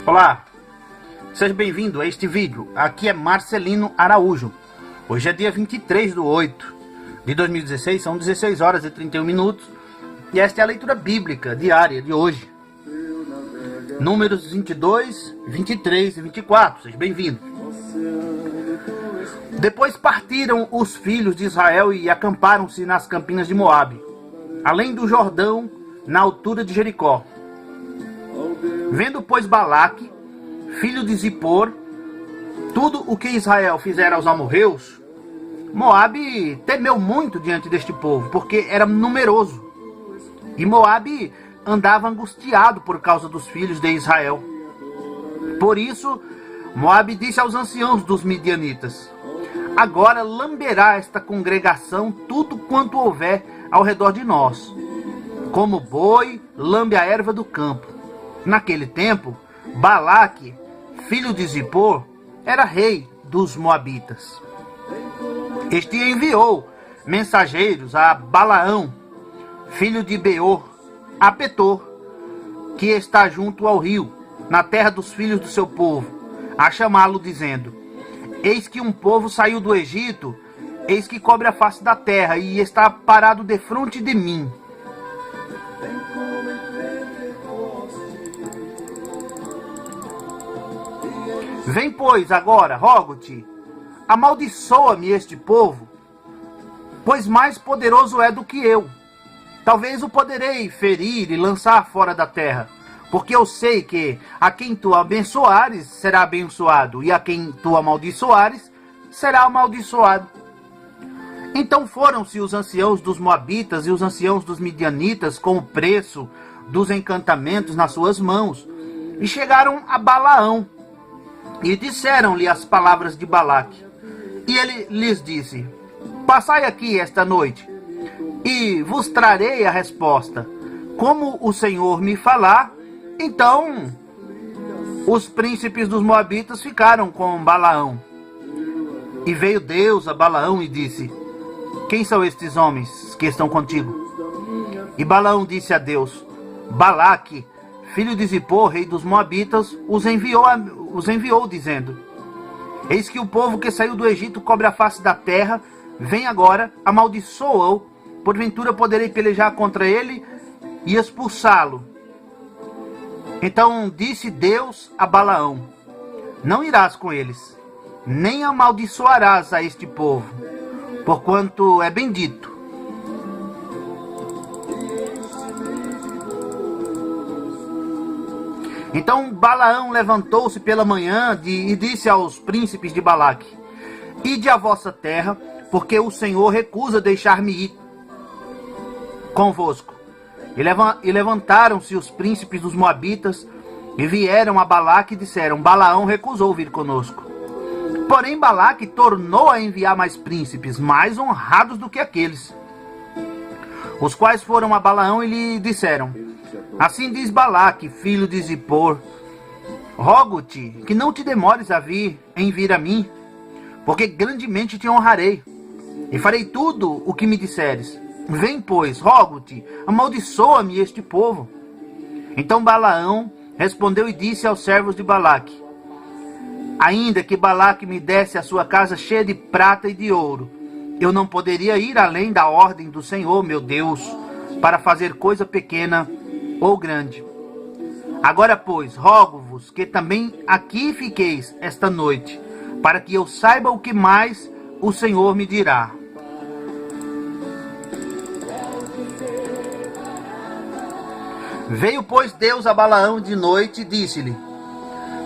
Olá, seja bem-vindo a este vídeo. Aqui é Marcelino Araújo. Hoje é dia 23/8 de 2016, são 16 horas e 31 minutos. E esta é a leitura bíblica diária de hoje. Números 22, 23 e 24. Seja bem-vindo. Depois partiram os filhos de Israel e acamparam-se nas campinas de Moabe, além do Jordão, na altura de Jericó. Vendo, pois, Balaque, filho de Zippor, tudo o que Israel fizera aos amorreus, Moabe temeu muito diante deste povo, porque era numeroso. E Moabe andava angustiado por causa dos filhos de Israel. Por isso, Moabe disse aos anciãos dos midianitas: agora lamberá esta congregação tudo quanto houver ao redor de nós, como boi lambe a erva do campo. Naquele tempo, Balaque, filho de Zippor, era rei dos Moabitas. Este enviou mensageiros a Balaão, filho de Beor, a Petor, que está junto ao rio, na terra dos filhos do seu povo, a chamá-lo, dizendo: eis que um povo saiu do Egito, eis que cobre a face da terra, e está parado defronte de mim. Vem, pois, agora, rogo-te, amaldiçoa-me este povo, pois mais poderoso é do que eu. Talvez o poderei ferir e lançar fora da terra, porque eu sei que a quem tu abençoares será abençoado, e a quem tu amaldiçoares será amaldiçoado. Então foram-se os anciãos dos Moabitas e os anciãos dos Midianitas com o preço dos encantamentos nas suas mãos, e chegaram a Balaão, e disseram-lhe as palavras de Balaque. E ele lhes disse: passai aqui esta noite, e vos trarei a resposta. Como o Senhor me falar. Então os príncipes dos Moabitas ficaram com Balaão. E veio Deus a Balaão e disse: quem são estes homens que estão contigo? E Balaão disse a Deus: Balaque, filho de Zippor, rei dos Moabitas, os enviou, dizendo: eis que o povo que saiu do Egito cobre a face da terra, vem agora, amaldiçoa-o, porventura poderei pelejar contra ele e expulsá-lo. Então disse Deus a Balaão: não irás com eles, nem amaldiçoarás a este povo, porquanto é bendito. Então Balaão levantou-se pela manhã e disse aos príncipes de Balaque: ide à vossa terra, porque o Senhor recusa deixar-me ir convosco. E levantaram-se os príncipes dos Moabitas e vieram a Balaque e disseram: Balaão recusou vir conosco. Porém Balaque tornou a enviar mais príncipes, mais honrados do que aqueles, os quais foram a Balaão e lhe disseram: assim diz Balaque, filho de Zippor, rogo-te que não te demores em vir a mim, porque grandemente te honrarei, e farei tudo o que me disseres. Vem, pois, rogo-te, amaldiçoa-me este povo. Então Balaão respondeu e disse aos servos de Balaque: ainda que Balaque me desse a sua casa cheia de prata e de ouro, eu não poderia ir além da ordem do Senhor, meu Deus, para fazer coisa pequena ou grande. Agora, pois, rogo-vos que também aqui fiqueis esta noite, para que eu saiba o que mais o Senhor me dirá. Veio, pois, Deus a Balaão de noite e disse-lhe: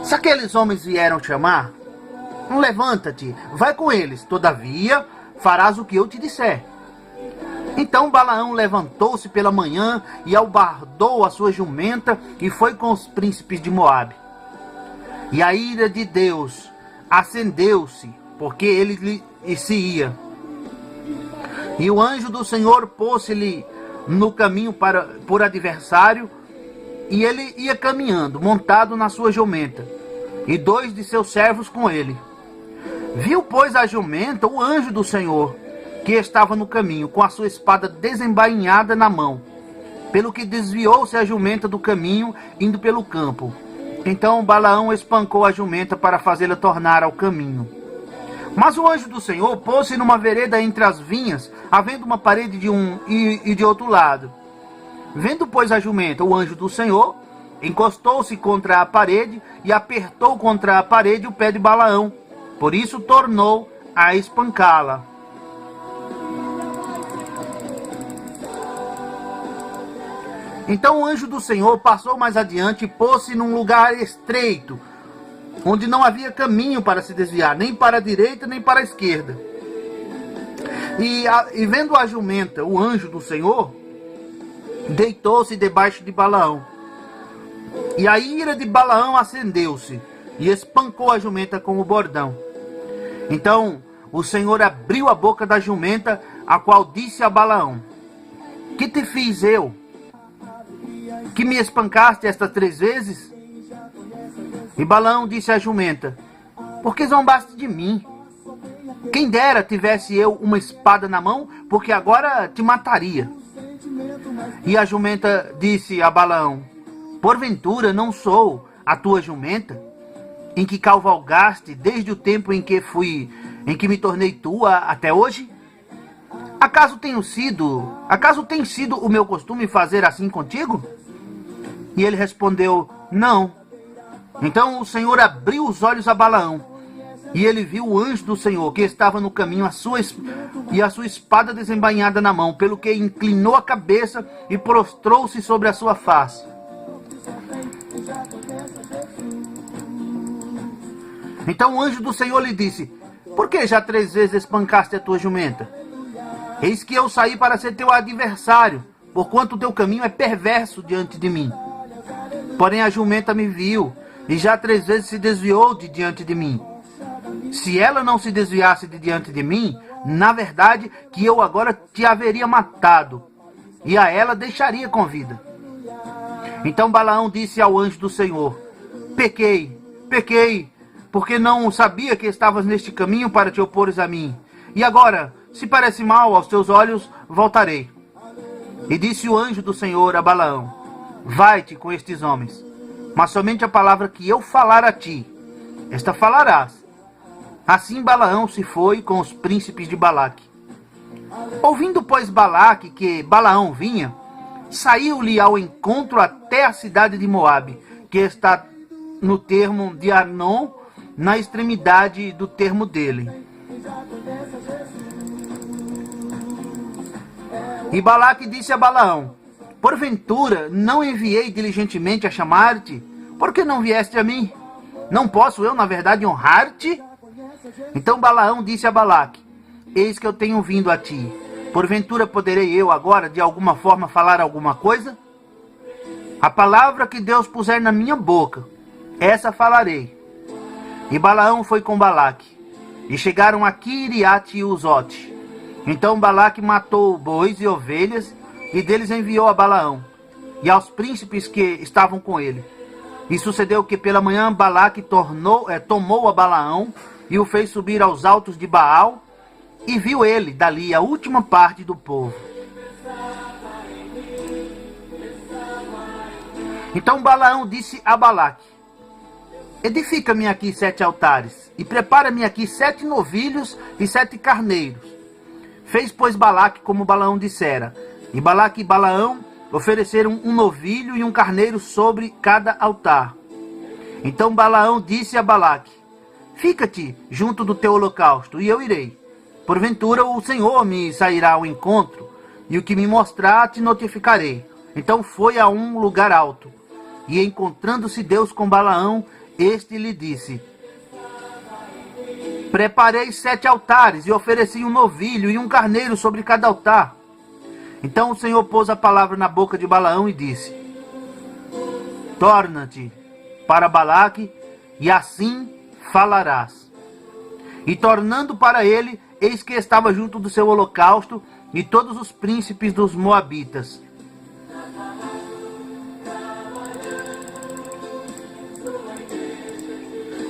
se aqueles homens vieram chamar, levanta-te, vai com eles, todavia farás o que eu te disser. Então Balaão levantou-se pela manhã e albardou a sua jumenta e foi com os príncipes de Moabe. E a ira de Deus acendeu-se, porque ele se ia. E o anjo do Senhor pôs-se-lhe no caminho por adversário, e ele ia caminhando, montado na sua jumenta, e 2 de seus servos com ele. Viu, pois, a jumenta o anjo do Senhor, que estava no caminho, com a sua espada desembainhada na mão, pelo que desviou-se a jumenta do caminho, indo pelo campo. Então Balaão espancou a jumenta para fazê-la tornar ao caminho. Mas o anjo do Senhor pôs-se numa vereda entre as vinhas, havendo uma parede de um e de outro lado. Vendo, pois, a jumenta, o anjo do Senhor encostou-se contra a parede e apertou contra a parede o pé de Balaão. Por isso tornou a espancá-la. Então o anjo do Senhor passou mais adiante e pôs-se num lugar estreito, onde não havia caminho para se desviar, nem para a direita, nem para a esquerda. E vendo a jumenta, o anjo do Senhor deitou-se debaixo de Balaão. E a ira de Balaão acendeu-se, e espancou a jumenta com o bordão. Então o Senhor abriu a boca da jumenta, a qual disse a Balaão: Que te fiz eu, que me espancaste estas 3 vezes? E Balaão disse à jumenta: Por que zombaste de mim? Quem dera tivesse eu uma espada na mão, porque agora te mataria. E a jumenta disse a Balaão: Porventura não sou a tua jumenta, em que cavalgaste desde o tempo em que me tornei tua até hoje? Acaso tem sido o meu costume fazer assim contigo? E ele respondeu: Não. Então o Senhor abriu os olhos a Balaão, e ele viu o anjo do Senhor, que estava no caminho, a sua espada desembainhada na mão, pelo que inclinou a cabeça e prostrou-se sobre a sua face. Então o anjo do Senhor lhe disse: Por que já 3 vezes espancaste a tua jumenta? Eis que eu saí para ser teu adversário, porquanto o teu caminho é perverso diante de mim. Porém a jumenta me viu, e já 3 vezes se desviou de diante de mim. Se ela não se desviasse de diante de mim, na verdade que eu agora te haveria matado, e a ela deixaria com vida. Então Balaão disse ao anjo do Senhor: Pequei, porque não sabia que estavas neste caminho para te opores a mim. E agora, se parece mal aos teus olhos, voltarei. E disse o anjo do Senhor a Balaão: Vai-te com estes homens, mas somente a palavra que eu falar a ti, esta falarás. Assim Balaão se foi com os príncipes de Balaque. Ouvindo, pois, Balaque que Balaão vinha, saiu-lhe ao encontro até a cidade de Moabe, que está no termo de Arnon, na extremidade do termo dele. E Balaque disse a Balaão: Porventura não enviei diligentemente a chamar-te? Por que não vieste a mim? Não posso eu, na verdade, honrar-te? Então Balaão disse a Balaque: Eis que eu tenho vindo a ti. Porventura poderei eu agora de alguma forma falar alguma coisa? A palavra que Deus puser na minha boca, essa falarei. E Balaão foi com Balaque, e chegaram a Quiriate e Uzote. Então Balaque matou bois e ovelhas, e deles enviou a Balaão, e aos príncipes que estavam com ele. E sucedeu que pela manhã Balaque tomou a Balaão, e o fez subir aos altos de Baal, e viu ele dali a última parte do povo. Então Balaão disse a Balaque: Edifica-me aqui 7 altares, e prepara-me aqui 7 novilhos e 7 carneiros. Fez, pois, Balaque como Balaão dissera. E Balaque e Balaão ofereceram um novilho e um carneiro sobre cada altar. Então Balaão disse a Balaque: Fica-te junto do teu holocausto, e eu irei. Porventura o Senhor me sairá ao encontro, e o que me mostrar te notificarei. Então foi a um lugar alto. E encontrando-se Deus com Balaão, este lhe disse: Preparei 7 altares, e ofereci um novilho e um carneiro sobre cada altar. Então o Senhor pôs a palavra na boca de Balaão e disse: Torna-te para Balaque, e assim falarás. E tornando para ele, eis que estava junto do seu holocausto, e todos os príncipes dos Moabitas.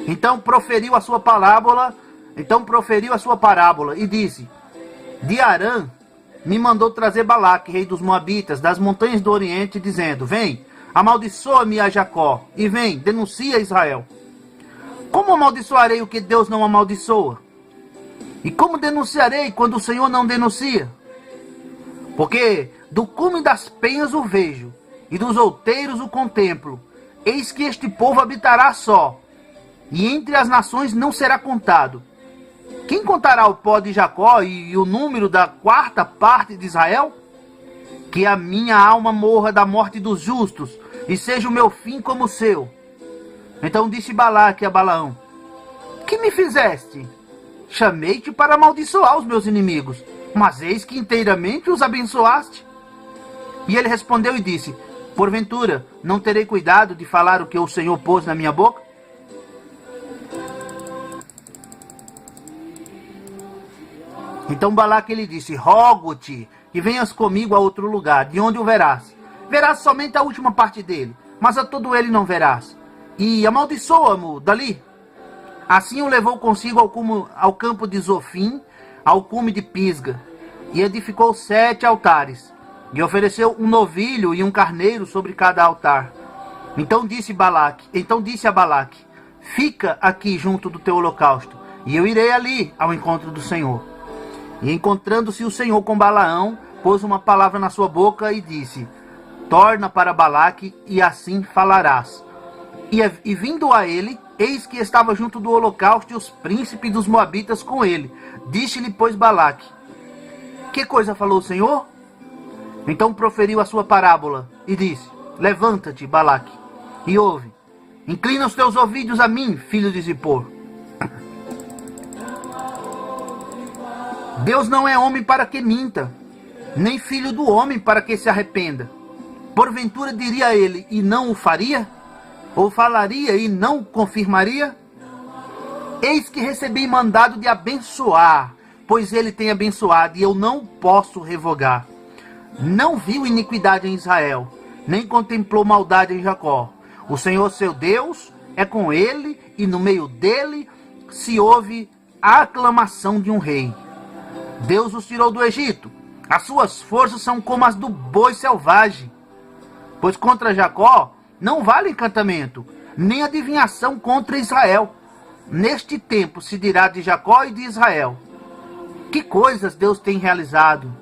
Então proferiu a sua parábola e disse: De Arã me mandou trazer Balaque, rei dos Moabitas, das montanhas do Oriente, dizendo: Vem, Amaldiçoa-me a Jacó, e vem, denuncia Israel. Como amaldiçoarei o que Deus não amaldiçoa? E como denunciarei quando o Senhor não denuncia? Porque do cume das penhas o vejo, e dos outeiros o contemplo. Eis que este povo habitará só, e entre as nações não será contado. Quem contará o pó de Jacó e o número da quarta parte de Israel? Que a minha alma morra da morte dos justos, e seja o meu fim como o seu. Então disse Balaque a Balaão: que me fizeste? Chamei-te para amaldiçoar os meus inimigos, mas eis que inteiramente os abençoaste. E ele respondeu e disse: porventura, não terei cuidado de falar o que o Senhor pôs na minha boca? Então Balaque lhe disse: rogo-te que venhas comigo a outro lugar, de onde o verás. Verás somente a última parte dele, mas a todo ele não verás. E amaldiçoa-mo dali. Assim o levou consigo ao campo de Zofim, ao cume de Pisga, e edificou 7 altares, e ofereceu um novilho e um carneiro sobre cada altar. Então disse a Balaque: fica aqui junto do teu holocausto, e eu irei ali ao encontro do Senhor. E encontrando-se o Senhor com Balaão, pôs uma palavra na sua boca e disse: torna para Balaque, e assim falarás. E vindo a ele, eis que estava junto do holocausto e os príncipes dos moabitas com ele. Disse-lhe, pois, Balaque: que coisa falou o Senhor? Então proferiu a sua parábola e disse: levanta-te, Balaque, e ouve. Inclina os teus ouvidos a mim, filho de Zippor. Deus não é homem para que minta, nem filho do homem para que se arrependa. Porventura diria ele e não o faria? Ou falaria e não confirmaria? Eis que recebi mandado de abençoar, pois ele tem abençoado, e eu não posso revogar. Não viu iniquidade em Israel, nem contemplou maldade em Jacó. O Senhor seu Deus é com ele, e no meio dele se ouve a aclamação de um rei. Deus os tirou do Egito, as suas forças são como as do boi selvagem. Pois contra Jacó não vale encantamento, nem adivinhação contra Israel. Neste tempo se dirá de Jacó e de Israel: que coisas Deus tem realizado!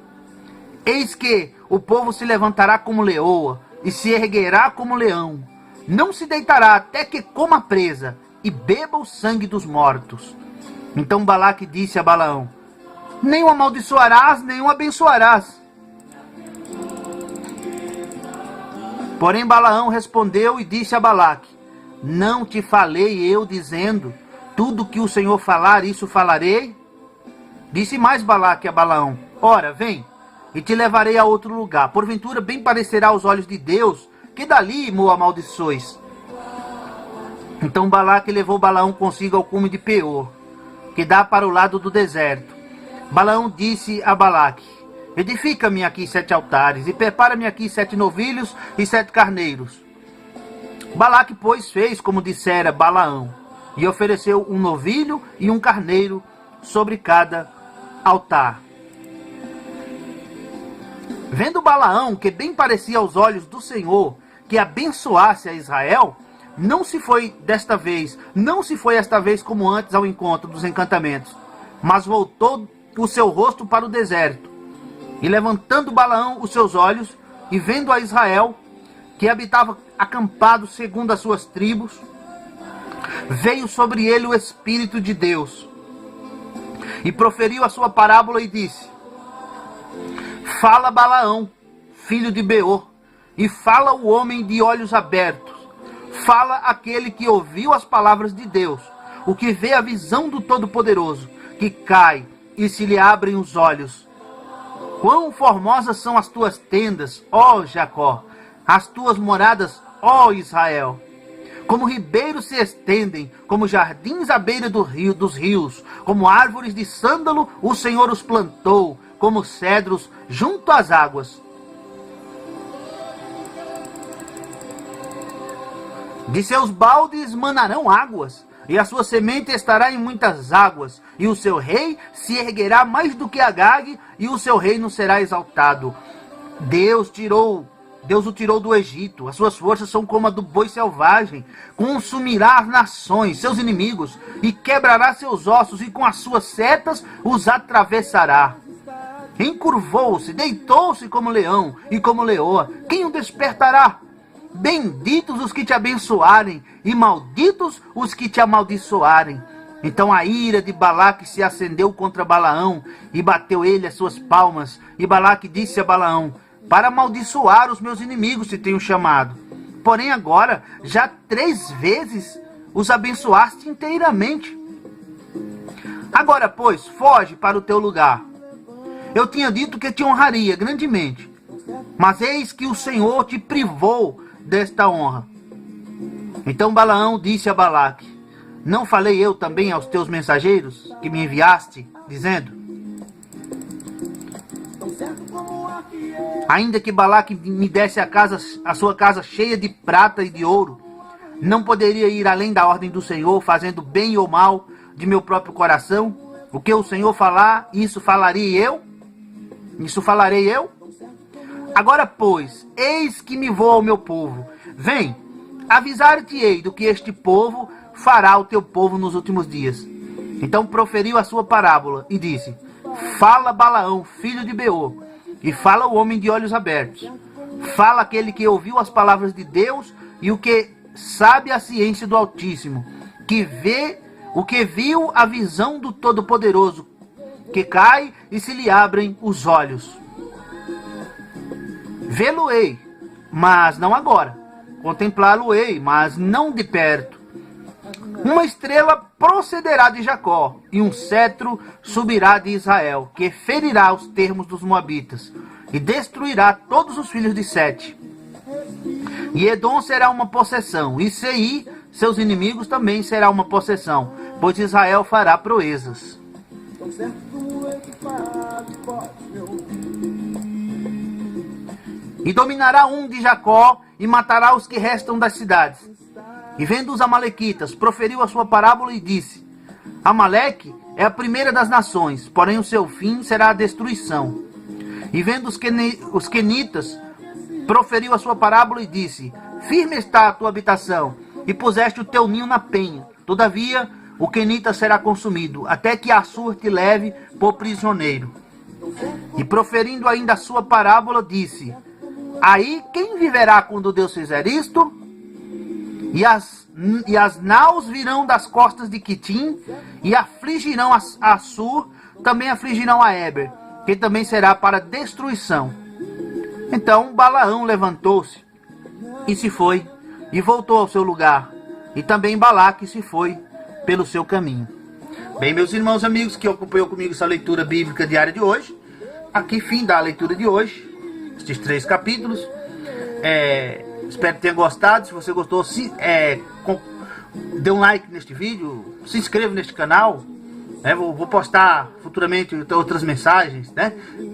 Eis que o povo se levantará como leoa, e se erguerá como leão. Não se deitará até que coma presa, e beba o sangue dos mortos. Então Balaque disse a Balaão: nem o amaldiçoarás, nem o abençoarás. Porém Balaão respondeu e disse a Balaque: não te falei eu dizendo, tudo que o Senhor falar, isso falarei? Disse mais Balaque a Balaão: ora, vem, e te levarei a outro lugar. Porventura bem parecerá aos olhos de Deus, que dali mo amaldiçoes. Então Balaque levou Balaão consigo ao cume de Peor, que dá para o lado do deserto. Balaão disse a Balaque: edifica-me aqui 7 altares, e prepara-me aqui 7 novilhos e 7 carneiros. Balaque, pois, fez como dissera Balaão, e ofereceu um novilho e um carneiro sobre cada altar. Vendo Balaão que bem parecia aos olhos do Senhor que abençoasse a Israel, não se foi esta vez como antes ao encontro dos encantamentos, mas voltou o seu rosto para o deserto. E levantando Balaão os seus olhos, e vendo a Israel, que habitava acampado segundo as suas tribos, veio sobre ele o Espírito de Deus, e proferiu a sua parábola e disse: fala Balaão, filho de Beor, e fala o homem de olhos abertos, fala aquele que ouviu as palavras de Deus, o que vê a visão do Todo-Poderoso, que cai e se lhe abrem os olhos. Quão formosas são as tuas tendas, ó Jacó, as tuas moradas, ó Israel. Como ribeiros se estendem, como jardins à beira dos rios, como árvores de sândalo o Senhor os plantou, como cedros junto às águas. De seus baldes manarão águas, e a sua semente estará em muitas águas, e o seu rei se erguerá mais do que Agag, e o seu reino será exaltado. Deus tirou Deus o tirou do Egito. As suas forças são como a do boi selvagem. Consumirá as nações, seus inimigos, e quebrará seus ossos, e com as suas setas os atravessará. Encurvou-se, deitou-se como leão e como leoa. Quem o despertará? Benditos os que te abençoarem, e malditos os que te amaldiçoarem. Então a ira de Balaque se acendeu contra Balaão, e bateu ele as suas palmas. E Balaque disse a Balaão: para amaldiçoar os meus inimigos te tenho chamado. Porém agora, já 3 vezes os abençoaste inteiramente. Agora, pois, foge para o teu lugar. Eu tinha dito que te honraria grandemente, mas eis que o Senhor te privou desta honra. Então Balaão disse a Balaque: não falei eu também aos teus mensageiros que me enviaste, dizendo: ainda que Balaque me desse a sua casa cheia de prata e de ouro, não poderia ir além da ordem do Senhor, fazendo bem ou mal de meu próprio coração? O que o Senhor falar, isso falarei eu? Isso falarei eu? Agora, pois, eis que me vou ao meu povo. Vem, avisar-te-ei do que este povo fará ao teu povo nos últimos dias. Então proferiu a sua parábola e disse: fala Balaão, filho de Beor, e fala o homem de olhos abertos. Fala aquele que ouviu as palavras de Deus e o que sabe a ciência do Altíssimo, que vê o que viu a visão do Todo-Poderoso, que cai e se lhe abrem os olhos. Vê-lo-ei, mas não agora. Contemplá-lo-ei, mas não de perto. Uma estrela procederá de Jacó, e um cetro subirá de Israel, que ferirá os termos dos moabitas, e destruirá todos os filhos de Sete. E Edom será uma possessão, e Seir, seus inimigos, também será uma possessão, pois Israel fará proezas. E dominará um de Jacó, e matará os que restam das cidades. E vendo os amalequitas, proferiu a sua parábola e disse: Amaleque é a primeira das nações, porém o seu fim será a destruição. E vendo os quenitas, proferiu a sua parábola e disse: firme está a tua habitação, e puseste o teu ninho na penha. Todavia, o quenita será consumido, até que Assur te leve por prisioneiro. E proferindo ainda a sua parábola, disse: aí quem viverá quando Deus fizer isto? E as naus virão das costas de Quitim, e afligirão a Assur, também afligirão a Eber, que também será para destruição. Então Balaão levantou-se e se foi, e voltou ao seu lugar, e também Balaque se foi pelo seu caminho. Bem, meus irmãos, amigos que acompanhou comigo essa leitura bíblica diária de hoje, aqui fim da leitura de hoje, estes 3 capítulos. Espero que tenha gostado. Se você gostou, dê um like neste vídeo, se inscreva neste canal. Vou postar futuramente outras mensagens,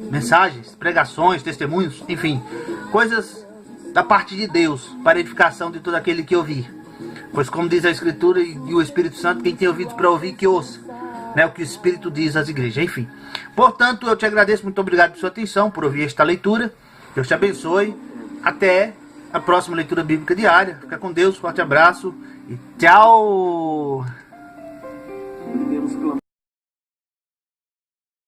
mensagens, pregações, testemunhos, enfim, coisas da parte de Deus, para edificação de todo aquele que ouvir. Pois como diz a Escritura e o Espírito Santo, quem tem ouvidos para ouvir, que ouça, o que o Espírito diz às igrejas, enfim. Portanto, eu te agradeço, muito obrigado por sua atenção, por ouvir esta leitura. Deus te abençoe. Até a próxima leitura bíblica diária. Fica com Deus, forte abraço e tchau!